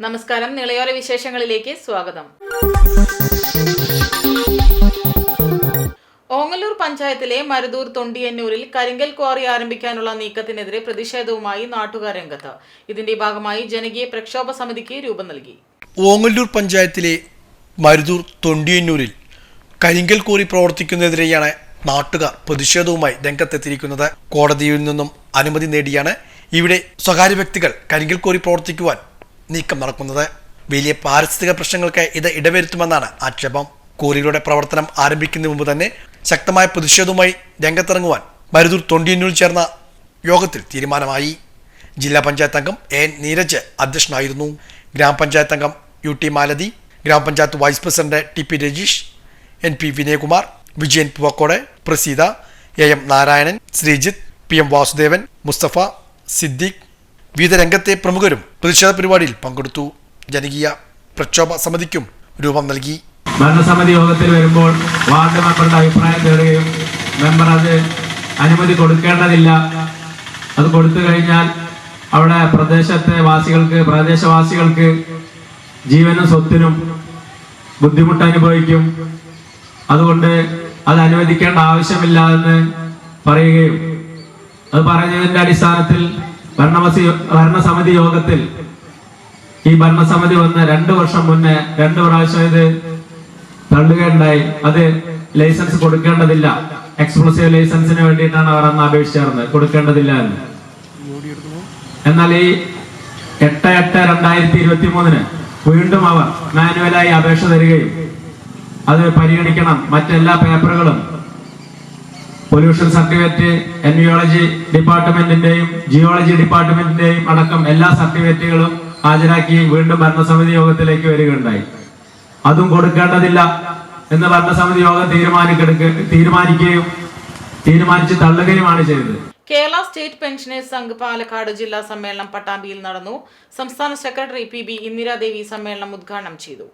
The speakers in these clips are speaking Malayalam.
നമസ്കാരം, നിളയോര വിശേഷങ്ങളിലേക്ക് സ്വാഗതം. ഓങ്ങല്ലൂർ പഞ്ചായത്തിലെ മരുതൂർ തൊണ്ടിയന്നൂരിൽ കരിങ്കൽ ക്വാറി ആരംഭിക്കാനുള്ള നീക്കത്തിനെതിരെ പ്രതിഷേധവുമായി നാട്ടുകാർ രംഗത്ത്. ഇതിന്റെ ഭാഗമായി ജനകീയ പ്രക്ഷോഭ സമിതിക്ക് രൂപം നൽകി. ഓങ്ങല്ലൂർ പഞ്ചായത്തിലെ മരുതൂർ തൊണ്ടിയന്നൂരിൽ കരിങ്കൽ ക്വാറി പ്രവർത്തിക്കുന്നതിനെതിരെയാണ് നാട്ടുകാർ പ്രതിഷേധവുമായി രംഗത്തെത്തിയിരിക്കുന്നത്. കോടതിയിൽ നിന്നും അനുമതി നേടിയാണ് ഇവിടെ സ്വകാര്യ വ്യക്തികൾ കരിങ്കൽ ക്വാറി പ്രവർത്തിക്കുവാൻ നീക്കം നടക്കുന്നത്. വലിയ പാരിസ്ഥിതിക പ്രശ്നങ്ങൾക്ക് ഇത് ഇടവരുത്തുമെന്നാണ് ആക്ഷേപം. ക്വാറികളുടെ പ്രവർത്തനം ആരംഭിക്കുന്നതിന് മുമ്പ് തന്നെ ശക്തമായ പ്രതിഷേധവുമായി രംഗത്തിറങ്ങുവാൻ മരുതൂർ തൊണ്ടിയന്നൂരിൽ ചേർന്ന യോഗത്തിൽ തീരുമാനമായി. ജില്ലാ പഞ്ചായത്ത് അംഗം എൻ നീരജ് അധ്യക്ഷനായിരുന്നു. ഗ്രാമപഞ്ചായത്ത് അംഗം UT മാലതി, ഗ്രാമപഞ്ചായത്ത് vice president TP Rajeesh, NP Vinayakumar, Vijayan Poovakkode, Praseetha, AM Narayanan, Sreejith, PM Vasudevan, Musthafa, Siddique, വിവിധ രംഗത്തെ പ്രമുഖരും പ്രതിഷേധ പരിപാടിയിൽ പങ്കെടുത്തു. ജനകീയ പ്രക്ഷോഭ സമിതിക്കും രൂപം നൽകി. ഭരണസമിതി യോഗത്തിൽ വരുമ്പോൾ വാർഡ് മെമ്പറുടെ അഭിപ്രായം തേടുകയും മെമ്പർ അത് അനുമതി കൊടുക്കേണ്ടതില്ല, അത് കൊടുത്തു കഴിഞ്ഞാൽ അവിടെ പ്രദേശവാസികൾക്ക് ജീവനും സ്വത്തിനും ബുദ്ധിമുട്ട് അനുഭവിക്കും, അതുകൊണ്ട് അത് അനുവദിക്കേണ്ട ആവശ്യമില്ല എന്ന് പറയുകയും, അത് പറഞ്ഞതിന്റെ അടിസ്ഥാനത്തിൽ ഭരണസമിതി യോഗത്തിൽ ഈ ഭരണസമിതി വന്ന് 2 വർഷം മുന്നേ 2 പ്രാവശ്യം ഇത് തള്ളുകയുണ്ടായി. അത് ലൈസൻസ് കൊടുക്കേണ്ടതില്ല, എക്സ്ക്ലൂസീവ് ലൈസൻസിന് വേണ്ടിയിട്ടാണ് അവർ അന്ന് അപേക്ഷിച്ചിരുന്നത്, കൊടുക്കേണ്ടതില്ല എന്ന്. എന്നാൽ ഈ 8/8/2023 വീണ്ടും അവർ മാനുവലായി അപേക്ഷ തരികയും അത് പരിഗണിക്കണം, മറ്റെല്ലാ പേപ്പറുകളും പൊല്യൂഷൻ സർട്ടിഫിക്കറ്റ്, എൻവിയോളജി ഡിപ്പാർട്ട്മെന്റിന്റെയും ജിയോളജി ഡിപ്പാർട്ട്മെന്റിന്റെയും അടക്കം എല്ലാ സർട്ടിഫിക്കറ്റുകളും ഹാജരാക്കി വീണ്ടും ഭരണസമിതി യോഗത്തിലേക്ക് വരികയുണ്ടായി. അതും കൊടുക്കേണ്ടതില്ല എന്ന് ഭരണസമിതി യോഗം തീരുമാനിച്ച് തള്ളുകയുമാണ് ചെയ്തത്. കേരള സ്റ്റേറ്റ് പെൻഷനേഴ്സ് സംഘ് പാലക്കാട് ജില്ലാ സമ്മേളനം പട്ടാമ്പിയിൽ നടന്നു. സംസ്ഥാന സെക്രട്ടറി PB ഇന്ദിരാദേവി സമ്മേളനം ഉദ്ഘാടനം ചെയ്തു.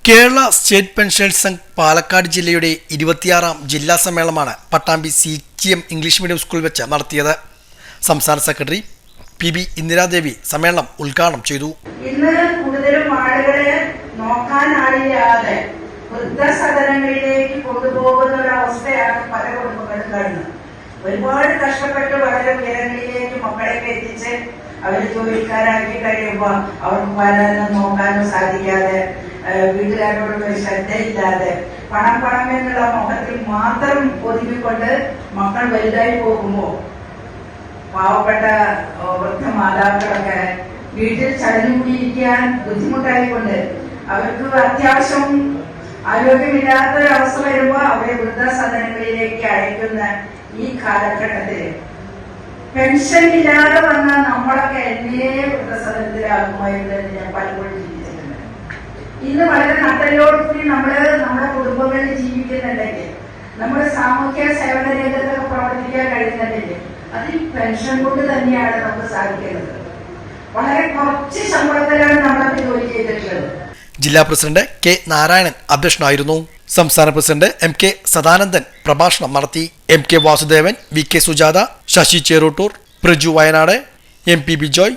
കേരള സ്റ്റേറ്റ് പെൻഷനേഴ്സ് സംഘ് പാലക്കാട് ജില്ലയുടെ 26ാം ജില്ലാ സമ്മേളനമാണ് പട്ടാമ്പി CGM ഇംഗ്ലീഷ് മീഡിയം സ്കൂളിൽ വെച്ച് നടത്തിയത്. സംസ്ഥാന സെക്രട്ടറി PB ഇന്ദിരാദേവി സമ്മേളനം ഉദ്ഘാടനം ചെയ്തു. ഇന്ന് കൂടുതലും ആളുകളെ നോക്കാനാളില്ലാതെ വൃദ്ധസദനങ്ങളിലേക്ക് കൊണ്ടുപോകുന്ന ഒരവസ്ഥയാണ് പല കുടുംബങ്ങളും കാണുന്നത്. ഒരുപാട് കഷ്ടപ്പെട്ട് വളരെ ഉയരങ്ങളിലേക്ക് മക്കളെയൊക്കെ എത്തിച്ച് അവര് ജോലിക്കാരാക്കി കഴിയുമ്പോൾ അവർക്ക് പലരും നോക്കാനും സാധിക്കാതെ, വീട്ടുകാരോടുള്ള ഒരു ശ്രദ്ധയില്ലാതെ, പണം എന്നുള്ള മുഖത്തിൽ മാത്രം ഒതുക്കിക്കൊണ്ട് മക്കൾ വലുതായി പോകുമ്പോൾ പാവപ്പെട്ട വൃദ്ധ മാതാക്കളൊക്കെ വീട്ടിൽ ചടഞ്ഞുകൂടിയിരിക്കാൻ ബുദ്ധിമുട്ടായിക്കൊണ്ട് അവർക്ക് അത്യാവശ്യം ആരോഗ്യമില്ലാത്തൊരവസ്ഥ വരുമ്പോൾ അവരെ വൃദ്ധസദനങ്ങളിലേക്ക് അയക്കുന്ന ഈ കാലഘട്ടത്തില് പെൻഷൻ ഇല്ലാതെ വന്ന നമ്മളൊക്കെ എന്നേ വൃദ്ധസദനത്തിലാകുമായിരുന്നു ഞാൻ പലപ്പോഴും ചിന്തിച്ചിട്ടുണ്ട്. ഇന്ന് വളരെ നട്ടലോടുകൂടി നമ്മുടെ കുടുംബങ്ങളിൽ ജീവിക്കുന്നുണ്ടെങ്കിൽ, നമ്മുടെ സാമൂഹ്യ സേവന രംഗത്തൊക്കെ പ്രവർത്തിക്കാൻ കഴിയുന്നുണ്ടെങ്കിൽ അത് ഈ പെൻഷൻ കൊണ്ട് തന്നെയാണ് നമുക്ക് സാധിക്കുന്നത്. വളരെ കുറച്ച് ശമ്പളത്തിലാണ് നമ്മളൊക്കെ ജോലി ചെയ്തിട്ടുള്ളത്. ജില്ലാ പ്രസിഡന്റ് K നാരായണൻ അധ്യക്ഷനായിരുന്നു. സംസ്ഥാന പ്രസിഡന്റ് MK സദാനന്ദൻ പ്രഭാഷണം നടത്തി. MK Vasudevan, VK Sujatha, Sasi ചേറൂട്ടൂർ, Praju Wayanad, MP Bijoy,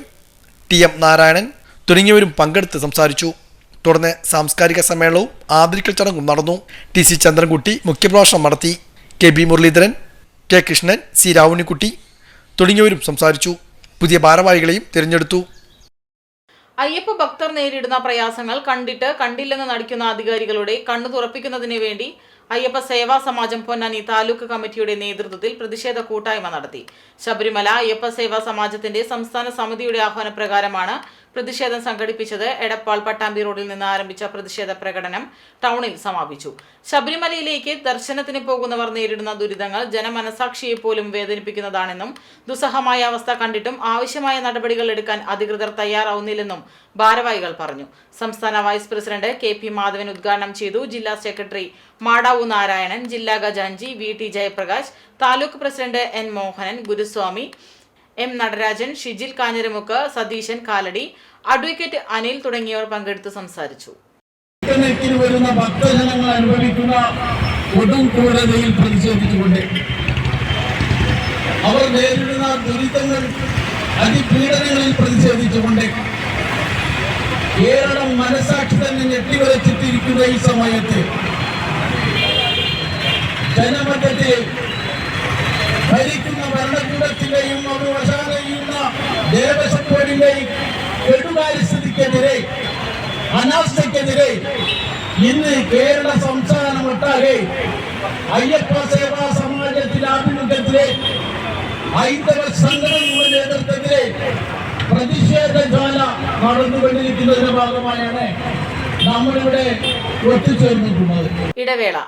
TM Narayanan തുടങ്ങിയവരും പങ്കെടുത്ത് സംസാരിച്ചു. തുടർന്ന് സാംസ്കാരിക സമ്മേളനവും ആദരിക്കൽ ചടങ്ങും നടന്നു. TC ചന്ദ്രൻകുട്ടി മുഖ്യപ്രഭാഷണം നടത്തി. KB Muraleedharan, K Krishnan, C Ravunnikutty തുടങ്ങിയവരും സംസാരിച്ചു. പുതിയ ഭാരവാഹികളെയും തിരഞ്ഞെടുത്തു. അയ്യപ്പ ഭക്തർ നേരിടുന്ന പ്രയാസങ്ങൾ കണ്ടില്ലെന്ന് നടിക്കുന്ന അധികാരികളുടെ കണ്ണു തുറപ്പിക്കുന്നതിന് വേണ്ടി അയ്യപ്പ സേവാ സമാജം പൊന്നാനി താലൂക്ക് കമ്മിറ്റിയുടെ നേതൃത്വത്തിൽ പ്രതിഷേധ കൂട്ടായ്മ നടത്തി. ശബരിമല അയ്യപ്പ സേവാ സമാജത്തിന്റെ സംസ്ഥാന സമിതിയുടെ ആഹ്വാനപ്രകാരമാണ് പ്രതിഷേധം സംഘടിപ്പിച്ചത്. എടപ്പാൾ പട്ടാമ്പി റോഡിൽ നിന്ന് ആരംഭിച്ച പ്രതിഷേധ പ്രകടനം ടൗണിൽ സമാപിച്ചു. ശബരിമലയിലേക്ക് ദർശനത്തിന് പോകുന്നവർ നേരിടുന്ന ദുരിതങ്ങൾ ജനമനസാക്ഷിയെ പോലും വേദനിപ്പിക്കുന്നതാണെന്നും ദുസ്സഹമായ അവസ്ഥ കണ്ടിട്ടും ആവശ്യമായ നടപടികൾ എടുക്കാൻ അധികൃതർ തയ്യാറാവുന്നില്ലെന്നും ഭാരവാഹികൾ പറഞ്ഞു. സംസ്ഥാന വൈസ് പ്രസിഡന്റ് KP മാധവൻ ഉദ്ഘാടനം ചെയ്തു. ജില്ലാ സെക്രട്ടറി മാടാവു നാരായണൻ, ജില്ലാ ഖജാൻജി VT Jayaprakash, taluk president N Mohanan, Guruswamy, M Natarajan, Shijil Kanjiramukku, Satheesan Kalady, advocate Anil തുടങ്ങിയവർ പങ്കെടുത്ത് സംസാരിച്ചു. വരുന്ന ഭക്തജനങ്ങൾ അനുഭവിക്കുന്ന കൊടും ക്രൂരതയിൽ പ്രതിഷേധിച്ചുകൊണ്ട് അവർ നേരിടുന്ന ദുരിതങ്ങൾ, അതിപീഡനങ്ങളിൽ പ്രതിഷേധിച്ചുകൊണ്ട് കേരളം മനസാക്ഷി തന്നെ ഞെട്ടിവരച്ചിട്ടിരിക്കുന്ന ഈ സമയത്ത് ജനമധ്യത്തെ ഭരിക്കുന്ന ഭരണകൂടത്തിന്റെയും അവസാനിക്കുന്ന ദേവസ്വം ബോർഡിന്റെയും കെടുകാര്യസ്ഥിതിക്കെതിരെ, അനാസ്ഥയ്ക്കെതിരെ ഇന്ന് കേരള സംസ്ഥാനമൊട്ടാകെ അയ്യപ്പ സേവാ സമാജത്തിന്റെ ആഭിമുഖ്യത്തിലെ ഹൈന്ദവ സംഘടനകളുടെ നേതൃത്വത്തിലെ പ്രതിഷേധജ്വാല നടന്നുകൊണ്ടിരിക്കുന്നതിന്റെ ഭാഗമായാണ് നമ്മളിവിടെ ഒത്തുചേർന്നിട്ടുള്ളത്. ഇടവേള.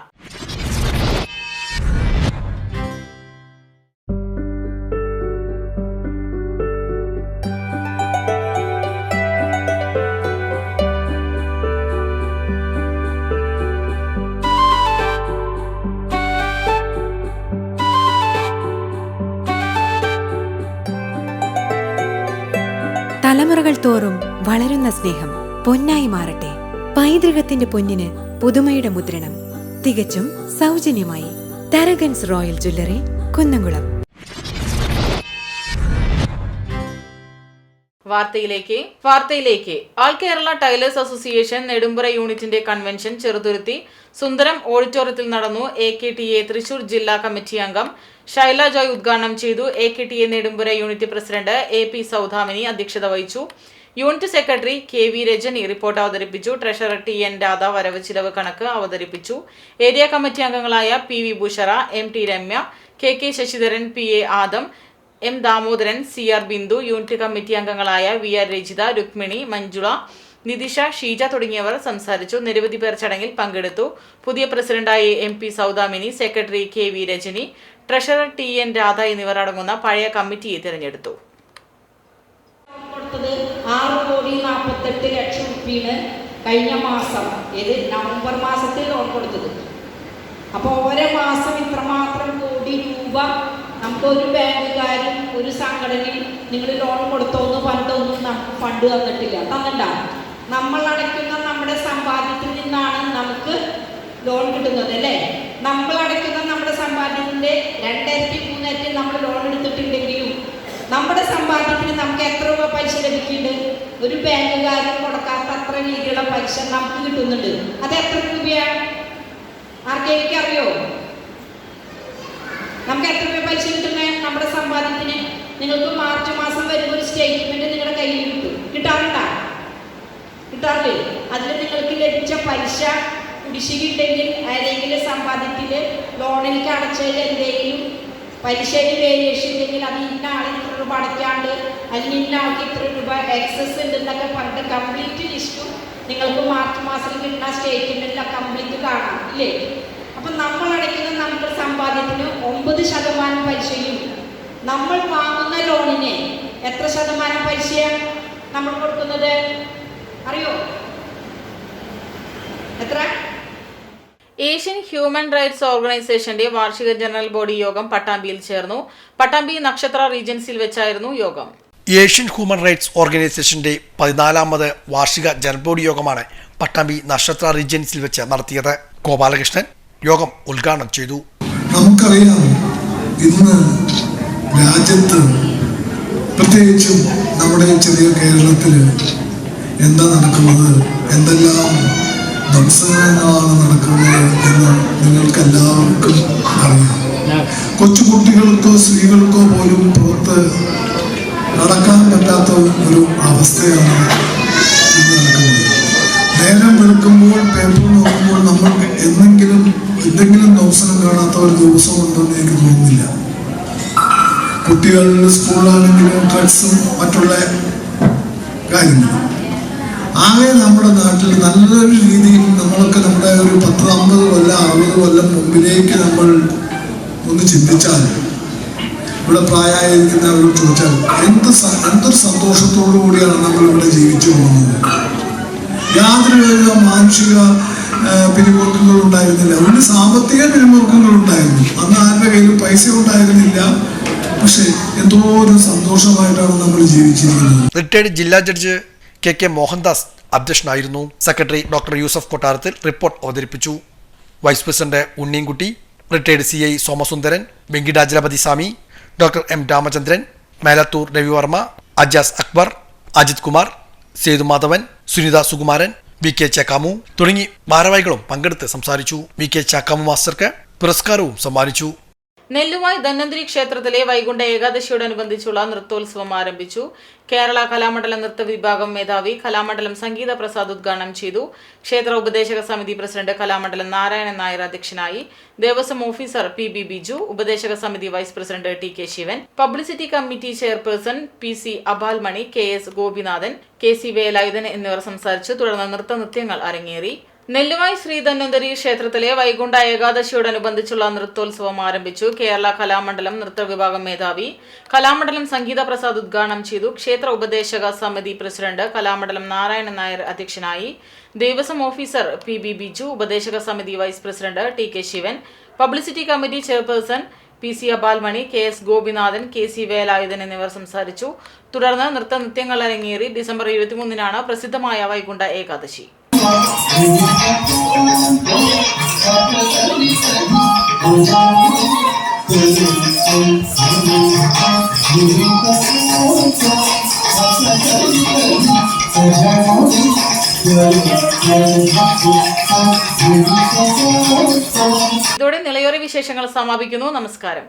തലമുറകൾ തോറും വളരുന്ന സ്നേഹം പൊന്നായി മാറട്ടെ. പൈതൃകത്തിന്റെ പൊന്നിന് പുതുമയുടെ മുദ്രണം തികച്ചും സൗജന്യമായി. Tharakans royal jewellery, Kunnamkulam. വാർത്തയിലേക്ക് ആൾ കേരള ടൈലേഴ്സ് അസോസിയേഷൻ നെടുമ്പുറ യൂണിറ്റിന്റെ കൺവെൻഷൻ ചെറുതുരുത്തി സുന്ദരം ഓഡിറ്റോറിയത്തിൽ നടന്നു. AKTA തൃശൂർ ജില്ലാ കമ്മിറ്റി അംഗം ഷൈല ജോയ് ഉദ്ഘാടനം ചെയ്തു. AKTA Nedumpura unit president AP Saudamini അധ്യക്ഷത വഹിച്ചു. Unit secretary KV Rajani report അവതരിപ്പിച്ചു. ട്രഷറർ TN രാധ വരവ് ചിലവ് കണക്ക് അവതരിപ്പിച്ചു. ഏരിയ കമ്മിറ്റി അംഗങ്ങളായ PV Bushara, MT Ramya, KK Sasidharan, PA Adam, M Damodaran, CR Bindu, unit committee അംഗങ്ങളായ VR രജിത, രുക്മിണി, മഞ്ജുള, നിതിഷ, ഷീജ തുടങ്ങിയവർ സംസാരിച്ചു. നിരവധി പേർ ചടങ്ങിൽ പങ്കെടുത്തു. പുതിയ പ്രസിഡന്റായി MP Saudamini, secretary KV Rajani, treasurer TN Radha എന്നിവർ അടങ്ങുന്ന പഴയ കമ്മിറ്റിയെ തിരഞ്ഞെടുത്തു. 6,48,00,000 രൂപയാണ് കഴിഞ്ഞ മാസം, നവംബർ മാസത്തിൽ ലോൺ കൊടുത്തത്. അപ്പോൾ ഓരോ മാസം ഇത്രമാത്രം കോടി രൂപ നമുക്കൊരു ബാങ്കുകാരും ഒരു സംഘടനയും നിങ്ങൾ ലോൺ കൊടുത്തോന്ന് പറഞ്ഞൊന്നും നമുക്ക് ഫണ്ട് തന്നിട്ടില്ല. നമ്മൾ അടയ്ക്കുന്ന നമ്മുടെ സമ്പാദ്യത്തിൽ നിന്നാണ് നമുക്ക് ലോൺ കിട്ടുന്നത് അല്ലേ. നമ്മൾ അടയ്ക്കുന്ന നമ്മുടെ സമ്പാദ്യത്തിൻ്റെ 2 ഇരട്ടി 3 ഇരട്ടി നമ്മൾ ലോൺ എടുത്തിട്ടുണ്ടെങ്കിലും നമ്മുടെ സമ്പാദ്യത്തിന് നമുക്ക് എത്ര രൂപ പലിശ ലഭിക്കുന്നുണ്ട്? ഒരു ബാങ്കുകാരും കൊടുക്കാത്ത അത്ര രീതിയിലുള്ള പലിശ നമുക്ക് കിട്ടുന്നുണ്ട്. അത് എത്ര രൂപയാണ്? ആർക്കെങ്കിലും അറിയോ? നമുക്ക് എത്ര രൂപ പലിശ കിട്ടുന്നത് നമ്മുടെ സമ്പാദ്യത്തിന്? നിങ്ങൾക്ക് മാർച്ച് മാസം വരുമ്പോൾ ഒരു സ്റ്റേറ്റ്മെന്റ് നിങ്ങളുടെ കയ്യിൽ കിട്ടാറില്ലേ? അതിൽ നിങ്ങൾക്ക് ലഭിച്ച പലിശ കുടിശ്ശികയുണ്ടെങ്കിൽ ഏതെങ്കിലും സമ്പാദ്യത്തിൽ ലോണിലേക്ക് അടച്ചതിൽ എന്തെങ്കിലും പലിശയിൽ വേരിയേഷൻ ഉണ്ടെങ്കിൽ അത് ഇന്ന ആളിന് ഇത്ര രൂപ അടയ്ക്കാണ്ട്, അല്ലെങ്കിൽ ഇന്ന ആൾക്ക് ഇത്ര രൂപ എക്സസ് ഉണ്ടെന്നൊക്കെ പറഞ്ഞിട്ട് കംപ്ലീറ്റ് ലിസ്റ്റും നിങ്ങൾക്ക് മാർച്ച് മാസത്തിൽ കിട്ടുന്ന സ്റ്റേറ്റ്മെന്റിൽ കംപ്ലീറ്റ് കാണാം ഇല്ലേ. അപ്പം നമ്മൾ അടയ്ക്കുന്ന നമ്മുടെ സമ്പാദ്യത്തിന് 9% പലിശയും നമ്മൾ വാങ്ങുന്ന ലോണിന് എത്ര ശതമാനം പലിശയാണ് നമ്മൾ കൊടുക്കുന്നത് അറിയോ? എത്ര? ഏഷ്യൻ ഹ്യൂമൻ റൈറ്റ്സ് ഓർഗനൈസേഷന്റെ വാർഷിക ജനറൽ ബോഡി യോഗം പട്ടാമ്പിയിൽ ചേർന്നു. പട്ടാമ്പി നക്ഷത്ര റീജൻസിൽ വെച്ചായിരുന്നു യോഗം. ഏഷ്യൻ ഹ്യൂമൻ റൈറ്റ്സ് ഓർഗനൈസേഷന്റെ 14ാമത് വാർഷിക ജനറൽ ബോഡി യോഗമാണ് പട്ടാമ്പി നക്ഷത്ര റീജൻസിൽ വെച്ച് നടത്തിയത്. ഗോപാലകൃഷ്ണൻ യോഗം ഉദ്ഘാടനം ചെയ്തു. നമുക്കറിയാം, ഇന്ന് രാജ്യത്ത് പ്രത്യേകിച്ചും നമ്മുടെ ചെറിയ കേരളത്തിൽ എന്താ നടക്കുന്നത്, എന്തെല്ലാം ദംസനങ്ങളാണ് നടക്കുന്നത് എന്ന് നിങ്ങൾക്കെല്ലാവർക്കും അറിയാം. കൊച്ചുകുട്ടികൾക്കോ സ്ത്രീകൾക്കോ പോലും പുറത്ത് നടക്കാൻ പറ്റാത്ത ഒരു അവസ്ഥയാണ് ഇന്ന് നടക്കുന്നത്. നേരം വെളുക്കുമ്പോൾ പേപ്പർ നോക്കുമ്പോൾ നമ്മൾക്ക് എന്തെങ്കിലും എന്തെങ്കിലും അവസരം കാണാത്ത ഒരു ദിവസം ഉണ്ടെന്ന് എനിക്ക് തോന്നുന്നില്ല. കുട്ടികളുടെ സ്കൂളിലാണെങ്കിലും ഡ്രഗ്സും മറ്റുള്ള കാര്യങ്ങളും ആകെ നമ്മുടെ നാട്ടിൽ നല്ലൊരു രീതിയിൽ നമ്മളൊക്കെ നമ്മുടെ ഒരു 10-50 കൊല്ലം 60 കൊല്ലം മുമ്പിലേക്ക് നമ്മൾ ഒന്ന് ചിന്തിച്ചാൽ, ഇവിടെ പ്രായമായിരിക്കുന്നവരോട് ചോദിച്ചാൽ എന്തൊരു സന്തോഷത്തോടു കൂടിയാണ് നമ്മൾ ഇവിടെ ജീവിച്ചു പോകുന്നത്. യാതൊരു മാനുഷിക പിരിമുറുക്കങ്ങൾ ഉണ്ടായിരുന്നില്ല. ഒരു സാമ്പത്തിക പിരിമുറുക്കങ്ങൾ ഉണ്ടായിരുന്നു. അന്ന് ആരുടെ കയ്യിലും പൈസ ഉണ്ടായിരുന്നില്ല. പക്ഷെ എന്തോ ഒരു സന്തോഷമായിട്ടാണ് നമ്മൾ ജീവിച്ചിരിക്കുന്നത്. റിട്ടയർഡ് ജില്ലാ ജഡ്ജി കെ മോഹൻദാസ് അധ്യക്ഷനായിരുന്നു. Secretary doctor Yusuf Kottarathil report അവതരിപ്പിച്ചു. Vice president Unninkutty, retired CI Somasundaran, Venkitachalapathy Swami, doctor M Ramachandran, Melathur Ravivarma, Ajas Akbar, Ajith Kumar, Sethumadhavan, Sunitha Sukumaran, VK Chakkamu തുടങ്ങി ഭാരവാഹികളും പങ്കെടുത്ത് സംസാരിച്ചു. VK ചക്കാമു മാസ്റ്റർക്ക് പുരസ്കാരവും സമ്മാനിച്ചു. നെല്ലുവായ് ധന്വന്തരി ക്ഷേത്രത്തിലെ വൈകുണ്ഠ ഏകാദശിയോടനുബന്ധിച്ചുള്ള നൃത്തോത്സവം ആരംഭിച്ചു. കേരള കലാമണ്ഡലം നൃത്ത വിഭാഗം മേധാവി കലാമണ്ഡലം സംഗീത പ്രസാദ് ഉദ്ഘാടനം ചെയ്തു. ക്ഷേത്ര ഉപദേശക സമിതി പ്രസിഡന്റ് കലാമണ്ഡലം നാരായണൻ നായർ അധ്യക്ഷനായി. ദേവസ്വം ഓഫീസർ PB ബിജു, ഉപദേശക സമിതി vice president TK Sivan, publicity committee chairperson PC Abalmani, KS Gopinathan, KC Velayudhan എന്നിവർ സംസാരിച്ചു. തുടർന്ന് നൃത്തനൃത്യങ്ങൾ അരങ്ങേറി. നെല്ലുവായ് ശ്രീ ധന്വന്തരി ക്ഷേത്രത്തിലെ വൈകുണ്ഠ ഏകാദശിയോടനുബന്ധിച്ചുള്ള നൃത്തോത്സവം ആരംഭിച്ചു. കേരള കലാമണ്ഡലം നൃത്ത വിഭാഗം മേധാവി കലാമണ്ഡലം സംഗീത പ്രസാദ് ഉദ്ഘാടനം ചെയ്തു. ക്ഷേത്ര ഉപദേശക സമിതി പ്രസിഡന്റ് കലാമണ്ഡലം നാരായണൻ നായർ അധ്യക്ഷനായി. ദേവസ്വം ഓഫീസർ PB ബിജു, ഉപദേശക സമിതി vice president TK Sivan, publicity committee chairperson PC Abalmani, KS Gopinathan, KC Velayudhan എന്നിവർ സംസാരിച്ചു. തുടർന്ന് നൃത്തനൃത്യങ്ങൾ അരങ്ങേറി. ഡിസംബർ 23-നാണ് പ്രസിദ്ധമായ വൈകുണ്ഠ ഏകാദശി. ഇതോടെ നിളയോര വിശേഷങ്ങൾ സമാപിക്കുന്നു. നമസ്കാരം.